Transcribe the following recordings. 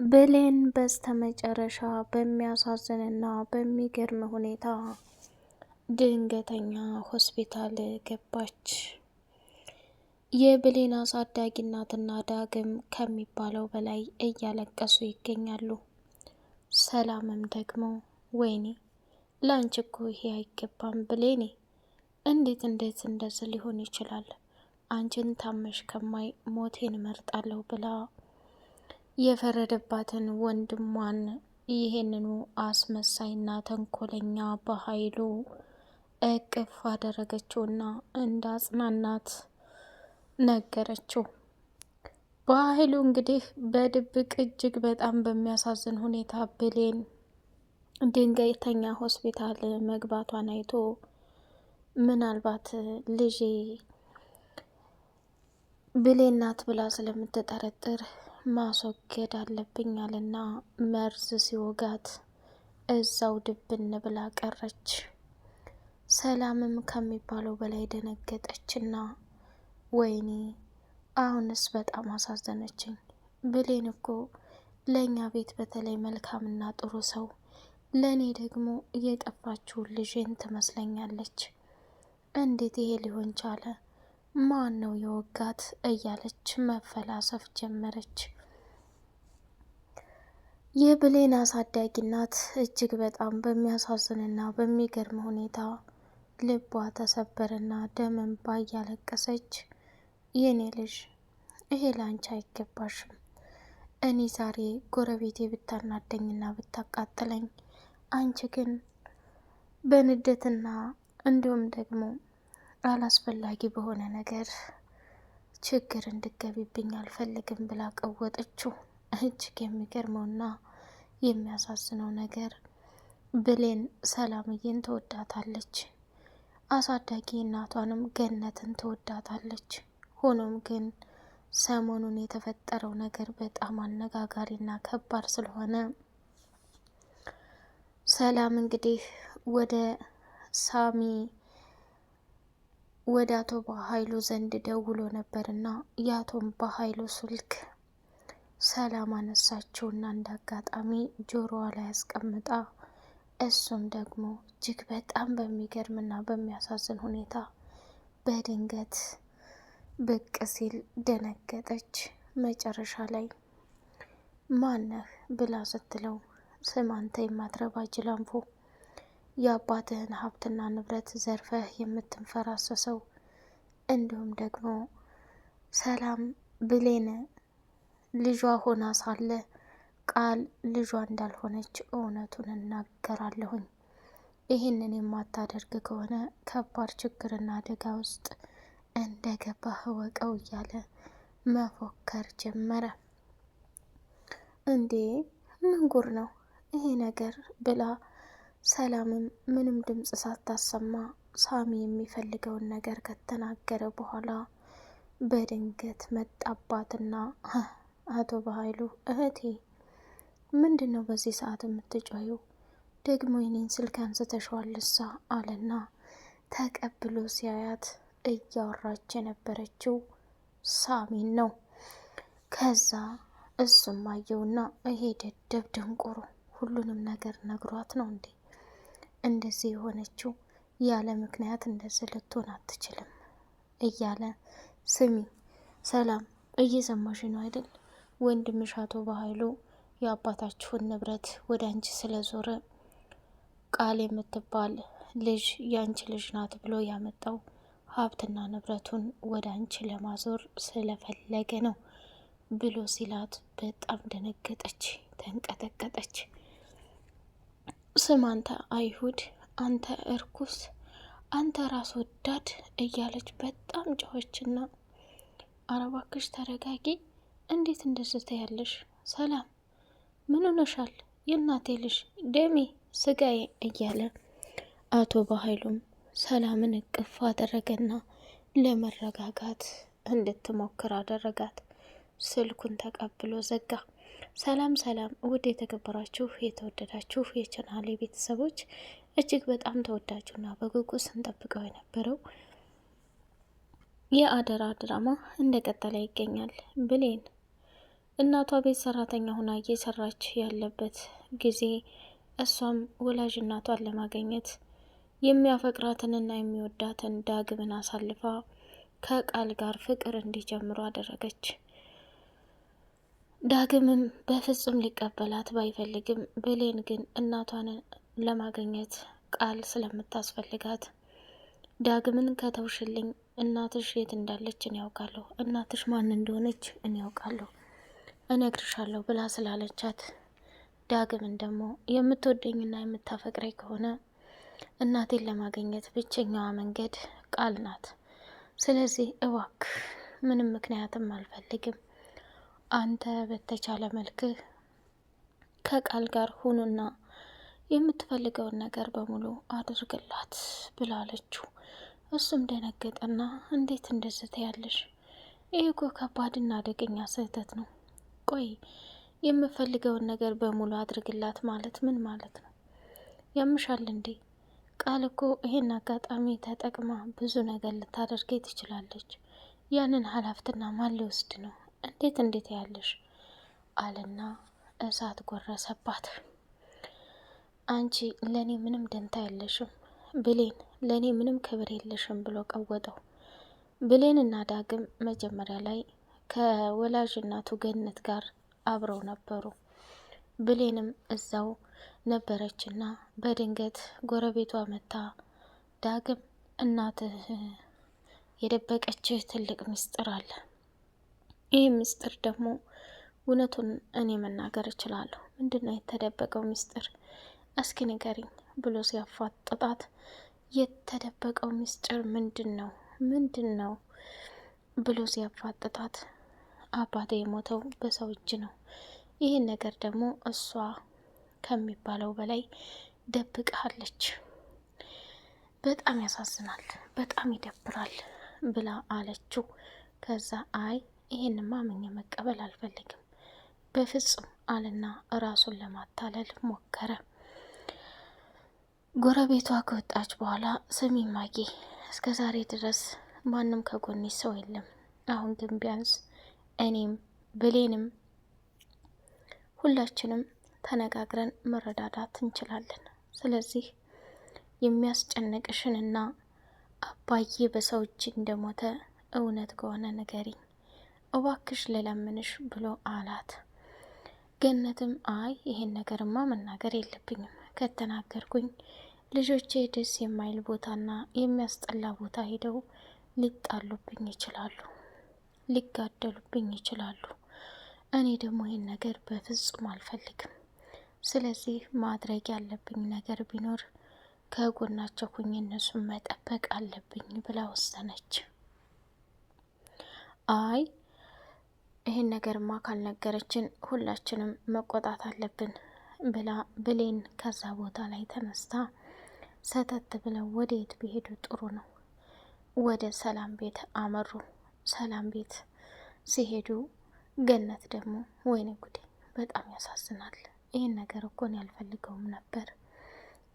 ብሌን በስተመጨረሻ በሚያሳዝንና በሚገርም ሁኔታ ድንገተኛ ሆስፒታል ገባች። የብሌን አሳዳጊ እናትና ዳግም ከሚባለው በላይ እያለቀሱ ይገኛሉ። ሰላምም ደግሞ ወይኔ ላንቺ እኮ ይሄ አይገባም ብሌኔ፣ እንዴት እንደዚህ ሊሆን ይችላል? አንቺን ታመሽ ከማይ ሞቴን እመርጣለሁ ብላ የፈረደባትን ወንድሟን ይሄንኑ አስመሳይና ተንኮለኛ በኃይሉ እቅፍ አደረገችውና እንዳጽናናት ነገረችው። በኃይሉ እንግዲህ በድብቅ እጅግ በጣም በሚያሳዝን ሁኔታ ብሌን ድንገተኛ ሆስፒታል መግባቷን አይቶ ምናልባት ልጄ ብሌን ናት ብላ ስለምትጠረጥር ማስወገድ አለብኛልና መርዝ ሲወጋት እዛው ድብን ብላ ቀረች። ሰላምም ከሚባለው በላይ ደነገጠችና ወይኔ አሁንስ በጣም አሳዘነችኝ። ብሌን እኮ ለእኛ ቤት በተለይ መልካምና ጥሩ ሰው፣ ለእኔ ደግሞ እየጠፋችውን ልጄን ትመስለኛለች። እንዴት ይሄ ሊሆን ቻለ? ማን ነው የወጋት? እያለች መፈላሰፍ ጀመረች። የብሌን አሳዳጊ እናት እጅግ በጣም በሚያሳዝንና በሚገርም ሁኔታ ልቧ ተሰበረና ደም እንባ እያለቀሰች የኔ ልጅ ይሄ ላንቺ አይገባሽም። እኔ ዛሬ ጎረቤቴ ብታናደኝና ብታቃጥለኝ፣ አንቺ ግን በንደትና እንዲሁም ደግሞ አላስፈላጊ በሆነ ነገር ችግር እንድገቢብኝ አልፈልግም ብላ ቀወጠችው። እጅግ የሚገርመውና የሚያሳዝነው ነገር ብሌን ሰላምዬን ትወዳታለች፣ አሳዳጊ እናቷንም ገነትን ትወዳታለች። ሆኖም ግን ሰሞኑን የተፈጠረው ነገር በጣም አነጋጋሪና ከባድ ስለሆነ ሰላም እንግዲህ ወደ ሳሚ ወደ አቶ በኃይሉ ዘንድ ደውሎ ነበርና የአቶም በኃይሉ ስልክ ሰላም አነሳችውና እንዳጋጣሚ ጆሮዋ ላይ ያስቀምጣ፣ እሱም ደግሞ እጅግ በጣም በሚገርምና በሚያሳዝን ሁኔታ በድንገት ብቅ ሲል ደነገጠች። መጨረሻ ላይ ማነህ ብላ ስትለው ስም አንተ የማትረባ ጅላንፎ፣ የአባትህን ሀብትና ንብረት ዘርፈህ የምትንፈራሰሰው፣ እንዲሁም ደግሞ ሰላም ብሌን ልጇ ሆና ሳለ ቃል ልጇ እንዳልሆነች እውነቱን እናገራለሁኝ። ይህንን የማታደርግ ከሆነ ከባድ ችግርና አደጋ ውስጥ እንደገባህ እወቀው እያለ መፎከር ጀመረ። እንዴ ምን ጉር ነው ይሄ ነገር ብላ ሰላምም ምንም ድምፅ ሳታሰማ ሳሚ የሚፈልገውን ነገር ከተናገረ በኋላ በድንገት መጣባትና አቶ በኃይሉ እህቴ ምንድን ነው በዚህ ሰዓት የምትጮኸው? ደግሞ የኔን ስልክ አንስተሽዋልሳ አለና ተቀብሎ ሲያያት እያወራች የነበረችው ሳሚን ነው። ከዛ እሱም አየውና ይሄ ደደብ ደንቆሮ ሁሉንም ነገር ነግሯት ነው እንዴ እንደዚህ የሆነችው? ያለ ምክንያት እንደዚህ ልትሆን አትችልም እያለ ስሚ ሰላም እየሰማሽ ነው አይደል? ወንድምሽ አቶ በኃይሉ የአባታችሁን ንብረት ወደ አንቺ ስለዞረ ቃል የምትባል ልጅ የአንቺ ልጅ ናት ብሎ ያመጣው ሀብትና ንብረቱን ወደ አንቺ ለማዞር ስለፈለገ ነው ብሎ ሲላት በጣም ደነገጠች፣ ተንቀጠቀጠች። ስም አንተ አይሁድ፣ አንተ እርኩስ፣ አንተ ራስ ወዳድ እያለች በጣም ጮኸችና አረባክሽ ተረጋጊ፣ እንዴት እንደዚህ ትያለሽ? ሰላም ምን ሆነሻል? የእናቴ ልጅ ደሜ ስጋዬ እያለ አቶ በኃይሉም ሰላምን እቅፍ አደረገና ለመረጋጋት እንድትሞክር አደረጋት። ስልኩን ተቀብሎ ዘጋ። ሰላም ሰላም! ውድ የተከበራችሁ የተወደዳችሁ የቻናሌ ቤተሰቦች እጅግ በጣም ተወዳጁና በጉጉት ስንጠብቀው የነበረው የአደራ ድራማ እንደቀጠለ ይገኛል። ብሌን እናቷ ቤት ሰራተኛ ሆና እየሰራች ያለበት ጊዜ እሷም ወላጅ እናቷን ለማግኘት የሚያፈቅራትንና የሚወዳትን ዳግምን አሳልፋ ከቃል ጋር ፍቅር እንዲጀምሩ አደረገች። ዳግምም በፍጹም ሊቀበላት ባይፈልግም ብሌን ግን እናቷን ለማግኘት ቃል ስለምታስፈልጋት ዳግምን ከተውሽልኝ እናትሽ የት እንዳለች እኔ ያውቃለሁ፣ እናትሽ ማን እንደሆነች እኔ ያውቃለሁ፣ እነግርሻለሁ ብላ ስላለቻት ዳግምን ደግሞ የምትወደኝና የምታፈቅረኝ ከሆነ እናቴን ለማግኘት ብቸኛዋ መንገድ ቃል ናት። ስለዚህ እባክህ ምንም ምክንያትም አልፈልግም፣ አንተ በተቻለ መልክህ ከቃል ጋር ሁኑና የምትፈልገውን ነገር በሙሉ አድርግላት ብላለችው። እሱም ደነገጠና እንዴት እንደዚህ ትያለሽ? ይህ እኮ ከባድና አደገኛ ስህተት ነው። ቆይ የምፈልገውን ነገር በሙሉ አድርግላት ማለት ምን ማለት ነው? ያምሻል እንዴ? ቃል እኮ ይሄን አጋጣሚ ተጠቅማ ብዙ ነገር ልታደርገኝ ትችላለች። ያንን ኃላፊነት ማን ሊወስድ ነው? እንዴት ያለሽ አለና እሳት ጎረሰባት። አንቺ ለኔ ምንም ደንታ የለሽም ብሌን፣ ለኔ ምንም ክብር የለሽም ብሎ ቀወጠው። ብሌንና ዳግም መጀመሪያ ላይ ከወላጅ እናቱ ገነት ጋር አብረው ነበሩ። ብሌንም እዛው ነበረችና በድንገት ጎረቤቷ መታ ዳግም እናትህ የደበቀችህ ትልቅ ምስጢር አለ። ይህ ምስጢር ደግሞ እውነቱን እኔ መናገር እችላለሁ። ምንድነው የተደበቀው ምስጢር? እስኪ ንገሪኝ ብሎ ሲያፋጥጣት የተደበቀው ምስጢር ምንድን ነው ብሎ ሲያፋጥጣት አባቴ የሞተው በሰው እጅ ነው። ይህን ነገር ደግሞ እሷ ከሚባለው በላይ ደብቃለች። በጣም ያሳዝናል፣ በጣም ይደብራል ብላ አለችው። ከዛ አይ ይሄንማ አምኜ መቀበል አልፈልግም በፍጹም አለና ራሱን ለማታለል ሞከረ። ጎረቤቷ ከወጣች በኋላ ስሚ ማጌ፣ እስከ ዛሬ ድረስ ማንም ከጎኔ ሰው የለም። አሁን ግን ቢያንስ እኔም ብሌንም ሁላችንም ተነጋግረን መረዳዳት እንችላለን። ስለዚህ የሚያስጨንቅሽንና አባዬ በሰው እጅ እንደሞተ እውነት ከሆነ ንገሪኝ እባክሽ ልለምንሽ ብሎ አላት። ገነትም አይ ይሄን ነገርማ መናገር የለብኝም፣ ከተናገርኩኝ ልጆቼ ደስ የማይል ቦታና የሚያስጠላ ቦታ ሄደው ሊጣሉብኝ ይችላሉ፣ ሊጋደሉብኝ ይችላሉ። እኔ ደግሞ ይህን ነገር በፍጹም አልፈልግም። ስለዚህ ማድረግ ያለብኝ ነገር ቢኖር ከጎናቸው ሁኜ እነሱን መጠበቅ አለብኝ ብላ ወሰነች። አይ ይህን ነገርማ ካልነገረችን ሁላችንም መቆጣት አለብን ብላ ብሌን ከዛ ቦታ ላይ ተነስታ ሰተት ብለው ወደ የት ቢሄዱ ጥሩ ነው? ወደ ሰላም ቤት አመሩ። ሰላም ቤት ሲሄዱ ገነት ደግሞ ወይኔ ጉዴ በጣም ያሳዝናል፣ ይህን ነገር እኮን ያልፈልገውም ነበር፣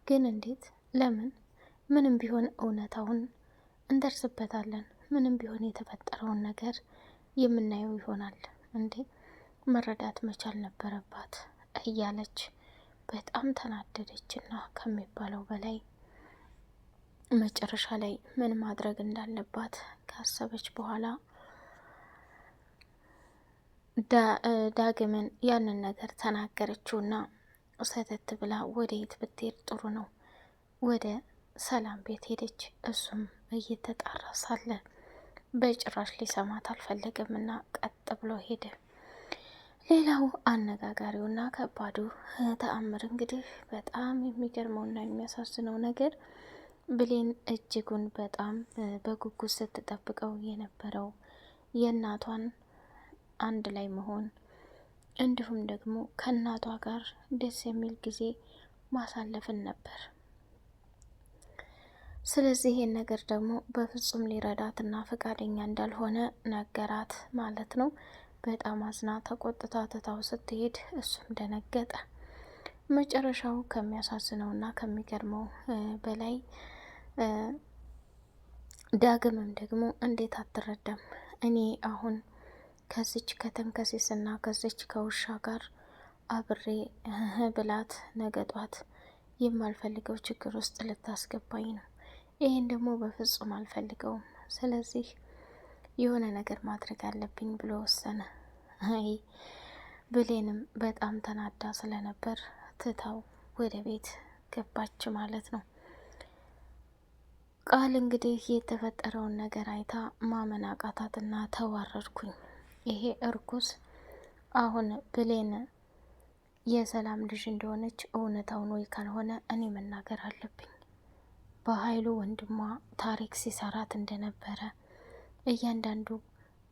ግን እንዴት ለምን? ምንም ቢሆን እውነታውን እንደርስበታለን፣ ምንም ቢሆን የተፈጠረውን ነገር የምናየው ይሆናል። እንዴ መረዳት መቻል ነበረባት እያለች በጣም ተናደደችና ከሚባለው በላይ መጨረሻ ላይ ምን ማድረግ እንዳለባት ካሰበች በኋላ ዳግምን ያንን ነገር ተናገረችውና ሰተት ብላ ወደ የት ብትሄድ ጥሩ ነው? ወደ ሰላም ቤት ሄደች። እሱም እየተጣራ ሳለ በጭራሽ ሊሰማት አልፈለገምና ቀጥ ብሎ ሄደ። ሌላው አነጋጋሪውና ከባዱ ተአምር እንግዲህ በጣም የሚገርመውና የሚያሳዝነው ነገር ብሌን እጅጉን በጣም በጉጉት ስትጠብቀው የነበረው የእናቷን አንድ ላይ መሆን እንዲሁም ደግሞ ከእናቷ ጋር ደስ የሚል ጊዜ ማሳለፍን ነበር። ስለዚህ ይህን ነገር ደግሞ በፍጹም ሊረዳትና ፈቃደኛ እንዳልሆነ ነገራት ማለት ነው። በጣም አዝና ተቆጥታ ትታው ስትሄድ እሱም ደነገጠ። መጨረሻው ከሚያሳዝነውና ከሚገርመው በላይ ዳግምም ደግሞ እንዴት አትረዳም? እኔ አሁን ከዚች ከተንከሴስና ከዚች ከውሻ ጋር አብሬ ብላት ነገ ጧት የማልፈልገው ችግር ውስጥ ልታስገባኝ ነው። ይህን ደግሞ በፍጹም አልፈልገውም። ስለዚህ የሆነ ነገር ማድረግ አለብኝ ብሎ ወሰነ። አይ ብሌንም በጣም ተናዳ ስለነበር ትታው ወደ ቤት ገባች ማለት ነው። ቃል እንግዲህ የተፈጠረውን ነገር አይታ ማመን አቃታትና ተዋረድኩኝ። ይሄ እርኩስ አሁን ብሌን የሰላም ልጅ እንደሆነች እውነታውን ወይ ካልሆነ እኔ መናገር አለብኝ። በኃይሉ ወንድሟ ታሪክ ሲሰራት እንደነበረ እያንዳንዱ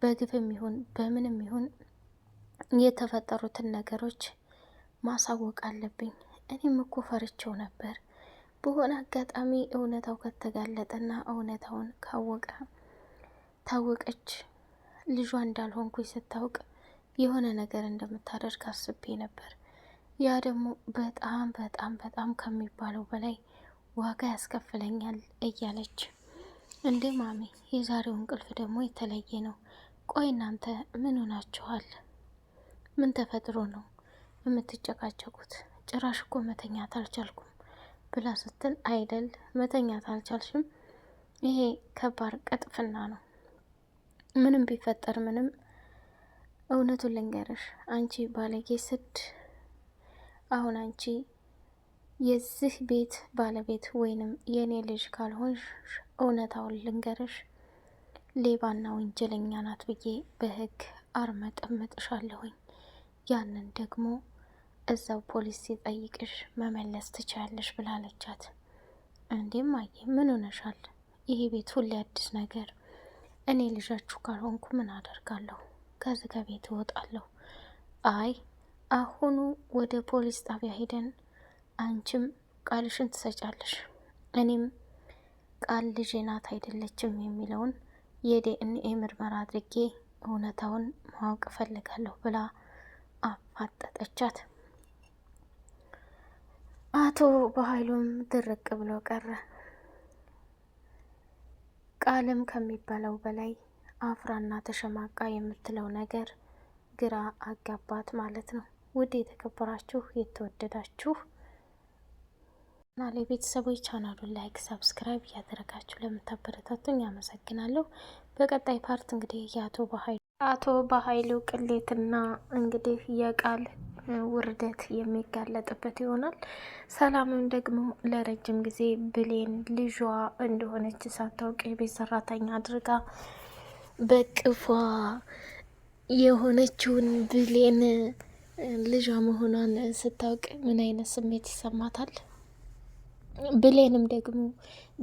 በግፍም ይሁን በምንም ይሁን የተፈጠሩትን ነገሮች ማሳወቅ አለብኝ። እኔም እኮ ፈርቼው ነበር። በሆነ አጋጣሚ እውነታው ከተጋለጠና እውነታውን ታወቀች ልጇ እንዳልሆንኩኝ ስታውቅ የሆነ ነገር እንደምታደርግ አስቤ ነበር። ያ ደግሞ በጣም በጣም በጣም ከሚባለው በላይ ዋጋ ያስከፍለኛል እያለች እንዴ ማሚ፣ የዛሬው እንቅልፍ ደግሞ የተለየ ነው። ቆይ እናንተ ምን ሆናችኋል? ምን ተፈጥሮ ነው የምትጨቃጨቁት? ጭራሽ እኮ መተኛት አልቻልኩም ብላ ስትል፣ አይደል መተኛት አልቻልሽም? ይሄ ከባድ ቅጥፍና ነው። ምንም ቢፈጠር ምንም፣ እውነቱን ልንገርሽ አንቺ ባለጌ ስድ፣ አሁን አንቺ የዚህ ቤት ባለቤት ወይንም የኔ ልጅ ካልሆንሽ እውነታውን ልንገርሽ ሌባና ወንጀለኛ ናት ብዬ በህግ አርመጠምጥሻለሁኝ። ያንን ደግሞ እዛው ፖሊስ ሲጠይቅሽ መመለስ ትችያለሽ ብላለቻት። እንዴም አየ ምን ሆነሻል? ይሄ ቤት ሁሌ አዲስ ነገር። እኔ ልጃችሁ ካልሆንኩ ምን አደርጋለሁ? ከዚህ ከቤት እወጣለሁ። አይ አሁኑ ወደ ፖሊስ ጣቢያ ሄደን አንቺም ቃልሽን ትሰጫለሽ፣ እኔም ቃል ልጄ ናት አይደለችም የሚለውን የዲኤንኤ ምርመራ አድርጌ እውነታውን ማወቅ እፈልጋለሁ ብላ አፋጠጠቻት። አቶ በኃይሉም ድርቅ ብሎ ቀረ። ቃልም ከሚባለው በላይ አፍራና ተሸማቃ የምትለው ነገር ግራ አጋባት ማለት ነው። ውድ የተከበራችሁ የተወደዳችሁ ቻናሌ ቤተሰቦች ቻናሉን ላይክ፣ ሰብስክራይብ እያደረጋችሁ ለምታበረታቱኝ አመሰግናለሁ። በቀጣይ ፓርት እንግዲህ የአቶ በኃይሉ ቅሌትና እንግዲህ የቃል ውርደት የሚጋለጥበት ይሆናል። ሰላምም ደግሞ ለረጅም ጊዜ ብሌን ልጇ እንደሆነች ሳታውቅ የቤት ሰራተኛ አድርጋ በቅፏ የሆነችውን ብሌን ልጇ መሆኗን ስታውቅ ምን አይነት ስሜት ይሰማታል? ብሌንም ደግሞ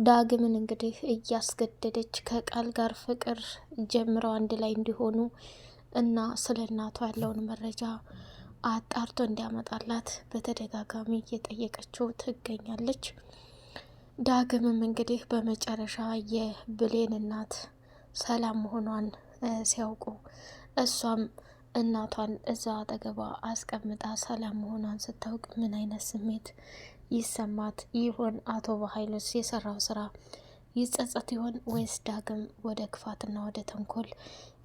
ዳግምን እንግዲህ እያስገደደች ከቃል ጋር ፍቅር ጀምረው አንድ ላይ እንዲሆኑ እና ስለ እናቷ ያለውን መረጃ አጣርቶ እንዲያመጣላት በተደጋጋሚ እየጠየቀችው ትገኛለች። ዳግምም እንግዲህ በመጨረሻ የብሌን እናት ሰላም መሆኗን ሲያውቁ እሷም እናቷን እዛ አጠገቧ አስቀምጣ ሰላም መሆኗን ስታውቅ ምን አይነት ስሜት ይሰማት ይሆን? አቶ በኃይሉስ የሰራው ስራ ይጸጸት ይሆን ወይስ ዳግም ወደ ክፋትና ወደ ተንኮል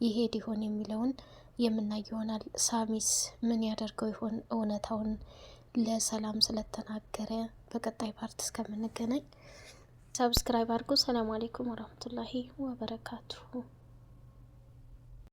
ይሄድ ይሆን የሚለውን የምናይ ይሆናል። ሳሚስ ምን ያደርገው ይሆን? እውነታውን ለሰላም ስለተናገረ በቀጣይ ፓርት እስከምንገናኝ ሰብስክራይብ አድርጉ። ሰላም አለይኩም ወራህመቱላሂ ወበረካቱሁ።